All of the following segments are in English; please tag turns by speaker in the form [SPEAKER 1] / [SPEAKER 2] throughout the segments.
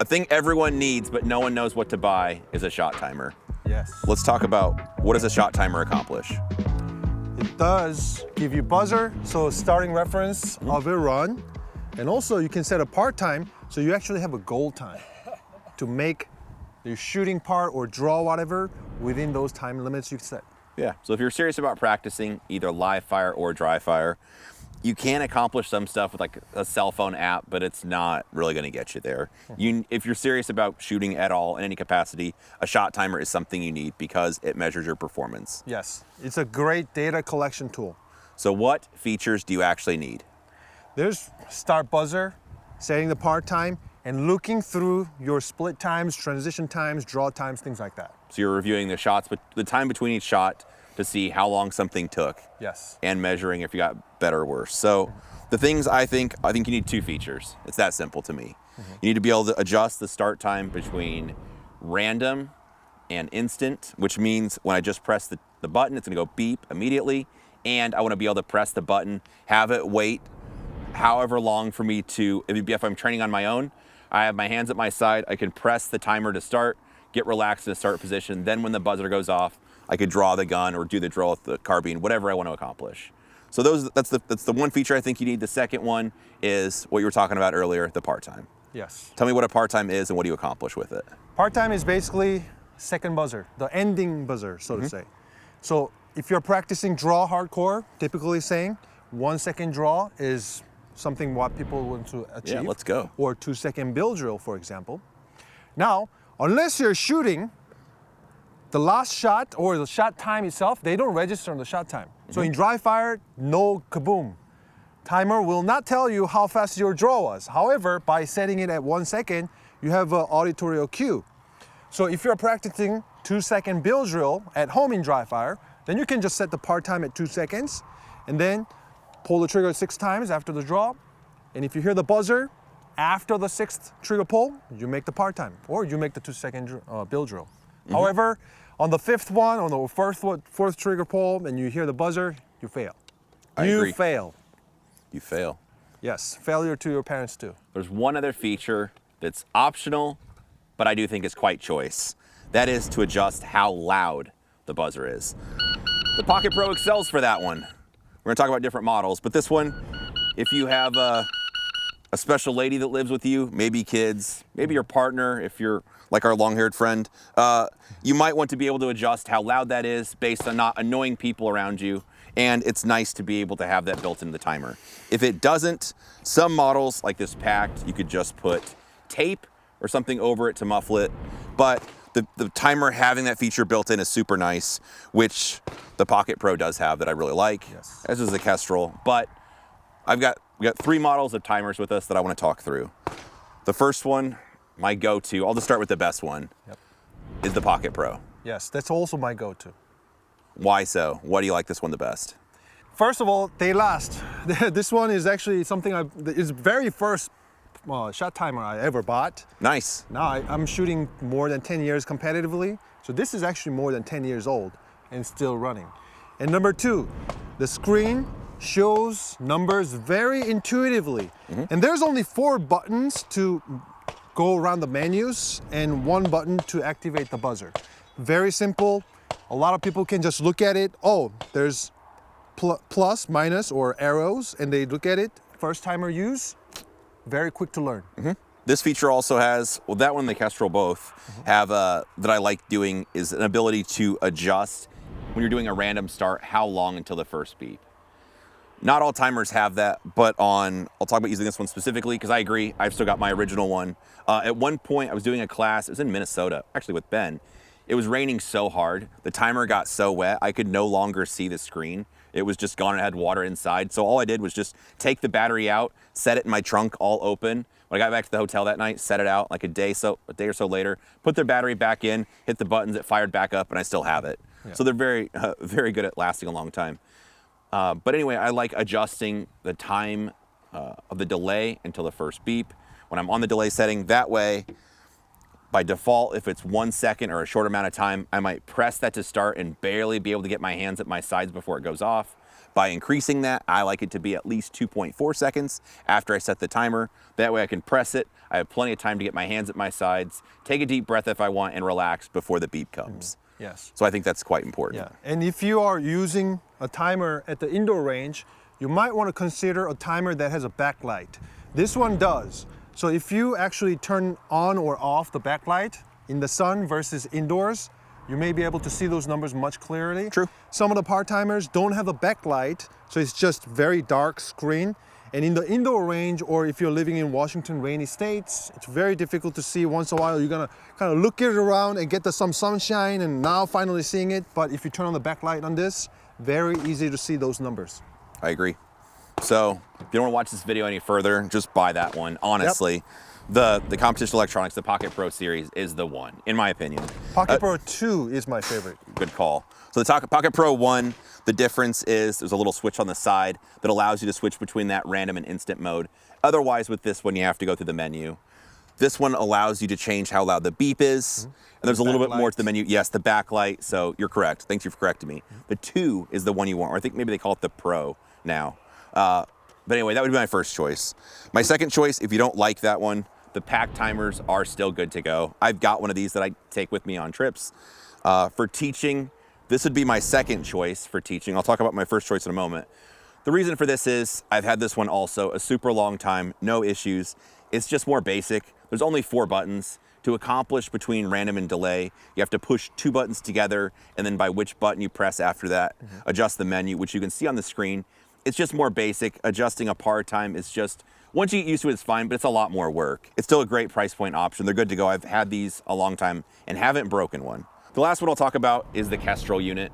[SPEAKER 1] A thing everyone needs, but no one knows what to buy, is a shot timer.
[SPEAKER 2] Yes.
[SPEAKER 1] Let's talk about, what does a shot timer accomplish?
[SPEAKER 2] It does give you buzzer, so starting reference of a run. And also you can set a part time, so you actually have a goal time to make your shooting part or draw whatever within those time limits you set.
[SPEAKER 1] Yeah, so if you're serious about practicing either live fire or dry fire, you can accomplish some stuff with like a cell phone app, but it's not really gonna get you there. If you're serious about shooting at all in any capacity, a shot timer is something you need because it measures your performance.
[SPEAKER 2] Yes, it's a great data collection tool.
[SPEAKER 1] So what features do you actually need?
[SPEAKER 2] There's start buzzer, setting the part time, and looking through your split times, transition times, draw times, things like that.
[SPEAKER 1] So you're reviewing the shots, but the time between each shot to see how long something took.
[SPEAKER 2] Yes.
[SPEAKER 1] And measuring if you got better or worse. So the things I think you need 2 features. It's that simple to me. You need to be able to adjust the start time between random and instant, which means when I just press the button, it's gonna go beep immediately. And I wanna be able to press the button, have it wait however long for me to, if I'm training on my own, I have my hands at my side, I can press the timer to start, get relaxed in the start position. Then when the buzzer goes off, I could draw the gun or do the drill with the carbine, whatever I want to accomplish. So that's the one feature I think you need. The second one is what you were talking about earlier, the part time.
[SPEAKER 2] Yes.
[SPEAKER 1] Tell me what a part time is and what do you accomplish with it?
[SPEAKER 2] Part time is basically second buzzer, the ending buzzer, so to say. So if you're practicing draw hardcore, typically saying 1 second draw is something what people want to achieve.
[SPEAKER 1] Yeah, let's go.
[SPEAKER 2] Or 2 second bill drill, for example. Now, unless you're shooting, the last shot or the shot time itself, they don't register on the shot time. So in dry fire, no kaboom. Timer will not tell you how fast your draw was. However, by setting it at 1 second, you have an auditorial cue. So if you're practicing 2 second bill drill at home in dry fire, then you can just set the part time at 2 seconds and then pull the trigger 6 times after the draw. And if you hear the buzzer after the 6th trigger pull, you make the part time or you make the 2 second bill drill. However, on the 5th one, on the fourth trigger pull, and you hear the buzzer, you fail.
[SPEAKER 1] I agree.
[SPEAKER 2] You fail.
[SPEAKER 1] You fail.
[SPEAKER 2] Yes, failure to your parents too.
[SPEAKER 1] There's one other feature that's optional, but I do think is quite choice. That is to adjust how loud the buzzer is. The Pocket Pro excels for that one. We're gonna talk about different models, but this one, if you have a special lady that lives with you, maybe kids, maybe your partner, if you're like our long-haired friend, you might want to be able to adjust how loud that is based on not annoying people around you, and it's nice to be able to have that built into the timer. If it doesn't, some models like this PACT, you could just put tape or something over it to muffle it, but the timer having that feature built in is super nice, which the Pocket Pro does have that I really like, as does the Kestrel. But we got 3 models of timers with us that I want to talk through. The first one, my go-to, I'll just start with the best one, is the Pocket Pro.
[SPEAKER 2] Yes, that's also my go-to.
[SPEAKER 1] Why so? Why do you like this one the best?
[SPEAKER 2] First of all, they last. This one is actually something it's very first shot timer I ever bought.
[SPEAKER 1] Nice.
[SPEAKER 2] Now I'm shooting more than 10 years competitively, so this is actually more than 10 years old and still running. And number 2, the screen shows numbers very intuitively. And there's only 4 buttons to go around the menus and 1 button to activate the buzzer. Very simple. A lot of people can just look at it. Oh, there's plus, minus, or arrows, and they look at it. First timer use, very quick to learn.
[SPEAKER 1] This feature also has, well, that one and the Kestrel both have, that I like doing, is an ability to adjust when you're doing a random start, how long until the first beep. Not all timers have that, but I'll talk about using this one specifically because I agree, I've still got my original one. At one point I was doing a class, it was in Minnesota, actually with Ben. It was raining so hard, the timer got so wet, I could no longer see the screen. It was just gone and had water inside. So all I did was just take the battery out, set it in my trunk all open. When I got back to the hotel that night, set it out like a day or so later, put the battery back in, hit the buttons, it fired back up, and I still have it. Yeah. So they're very, very good at lasting a long time. But anyway, I like adjusting the time of the delay until the first beep. When I'm on the delay setting, that way, by default, if it's 1 second or a short amount of time, I might press that to start and barely be able to get my hands at my sides before it goes off. By increasing that, I like it to be at least 2.4 seconds after I set the timer. That way I can press it. I have plenty of time to get my hands at my sides, take a deep breath if I want, and relax before the beep comes.
[SPEAKER 2] Yes.
[SPEAKER 1] So I think that's quite important.
[SPEAKER 2] Yeah. And if you are using a timer at the indoor range, you might want to consider a timer that has a backlight. This one does. So if you actually turn on or off the backlight in the sun versus indoors, you may be able to see those numbers much clearly.
[SPEAKER 1] True.
[SPEAKER 2] Some of the part timers don't have a backlight, so it's just very dark screen. And in the indoor range, or if you're living in Washington, rainy states, it's very difficult to see. Once in a while, you're gonna kind of look it around and get some sunshine, and now finally seeing it. But if you turn on the backlight on this, very easy to see those numbers.
[SPEAKER 1] I agree. So if you don't want to watch this video any further, just buy that one. Honestly, the competition electronics, the Pocket Pro series is the one, in my opinion.
[SPEAKER 2] Pocket Pro 2 is my favorite.
[SPEAKER 1] Good call. So the Pocket Pro 1, the difference is there's a little switch on the side that allows you to switch between that random and instant mode. Otherwise, with this one, you have to go through the menu. This one allows you to change how loud the beep is. And there's a little bit more to the menu. Yes, the backlight. So you're correct. Thank you for correcting me. The 2 is the one you want, or I think maybe they call it the Pro now. But anyway, that would be my first choice. My second choice, if you don't like that one, the PACT timers are still good to go. I've got one of these that I take with me on trips. For teaching, this would be my second choice for teaching. I'll talk about my first choice in a moment. The reason for this is I've had this one also a super long time, no issues. It's just more basic. There's only 4 buttons. To accomplish between random and delay, you have to push 2 buttons together, and then by which button you press after that, adjust the menu, which you can see on the screen. It's just more basic. Adjusting a par time is just, once you get used to it, it's fine, but it's a lot more work. It's still a great price point option. They're good to go. I've had these a long time and haven't broken one. The last one I'll talk about is the Kestrel unit.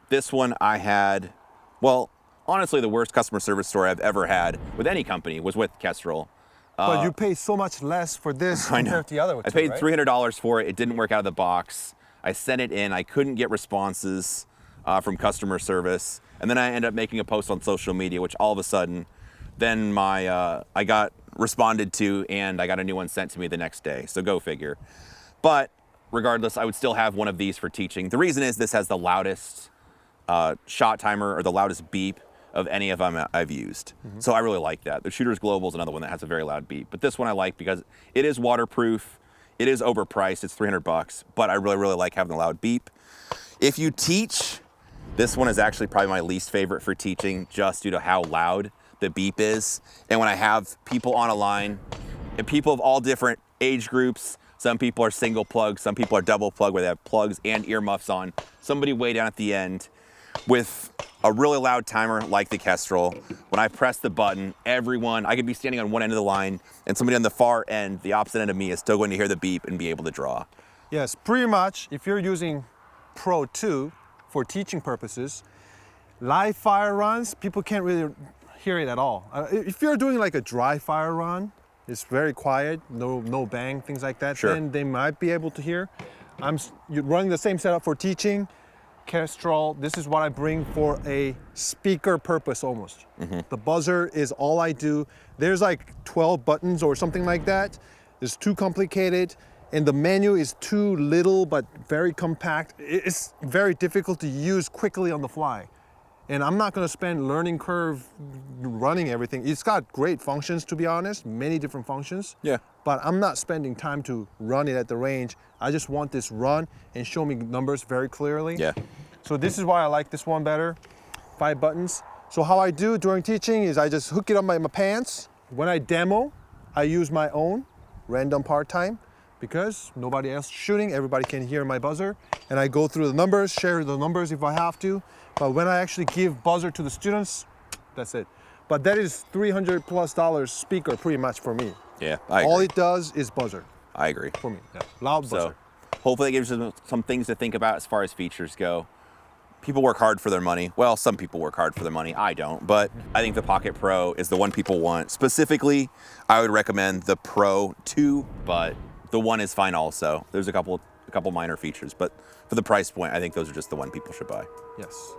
[SPEAKER 1] This one I had, well, honestly, the worst customer service story I've ever had with any company was with Kestrel.
[SPEAKER 2] But you pay so much less for this compared to the other one.
[SPEAKER 1] I paid $300 for it. It didn't work out of the box. I sent it in. I couldn't get responses from customer service. And then I ended up making a post on social media, which all of a sudden, then I got responded to, and I got a new one sent to me the next day. So go figure. But regardless, I would still have one of these for teaching. The reason is this has the loudest shot timer, or the loudest beep of any of them I've used. So I really like that. The Shooter's Global is another one that has a very loud beep. But this one I like because it is waterproof. It is overpriced. It's $300, but I really, really like having the loud beep. If you teach, this one is actually probably my least favorite for teaching, just due to how loud the beep is. And when I have people on a line, and people of all different age groups, some people are single plug, some people are double plug where they have plugs and earmuffs on. Somebody way down at the end with a really loud timer like the Kestrel, when I press the button, everyone, I could be standing on one end of the line and somebody on the far end, the opposite end of me, is still going to hear the beep and be able to draw.
[SPEAKER 2] Yes, pretty much, if you're using Pro 2 for teaching purposes, live fire runs, people can't really hear it at all. If you're doing like a dry fire run, it's very quiet, no bang, things like that, then they might be able to hear. You're running the same setup for teaching. Kestrel, this is what I bring for a speaker purpose almost. The buzzer is all I do. There's like 12 buttons or something like that. It's too complicated, and the menu is too little but very compact. It's very difficult to use quickly on the fly. And I'm not gonna spend learning curve running everything. It's got great functions, to be honest, many different functions.
[SPEAKER 1] Yeah.
[SPEAKER 2] But I'm not spending time to run it at the range. I just want this run and show me numbers very clearly.
[SPEAKER 1] Yeah.
[SPEAKER 2] So this is why I like this one better. 5 buttons. So how I do during teaching is I just hook it on my pants. When I demo, I use my own random part time, because nobody else shooting, everybody can hear my buzzer. And I go through the numbers, share the numbers if I have to. But when I actually give buzzer to the students, that's it. But that is $300+ speaker pretty much for me.
[SPEAKER 1] Yeah, I agree.
[SPEAKER 2] All it does is buzzer.
[SPEAKER 1] I agree.
[SPEAKER 2] For me, yeah. Loud buzzer.
[SPEAKER 1] So hopefully it gives you some things to think about as far as features go. People work hard for their money. Well, some people work hard for their money. I don't, but I think the Pocket Pro is the one people want. Specifically, I would recommend the Pro 2, but the 1 is fine also. There's a couple minor features, but for the price point, I think those are just the one people should buy.
[SPEAKER 2] Yes.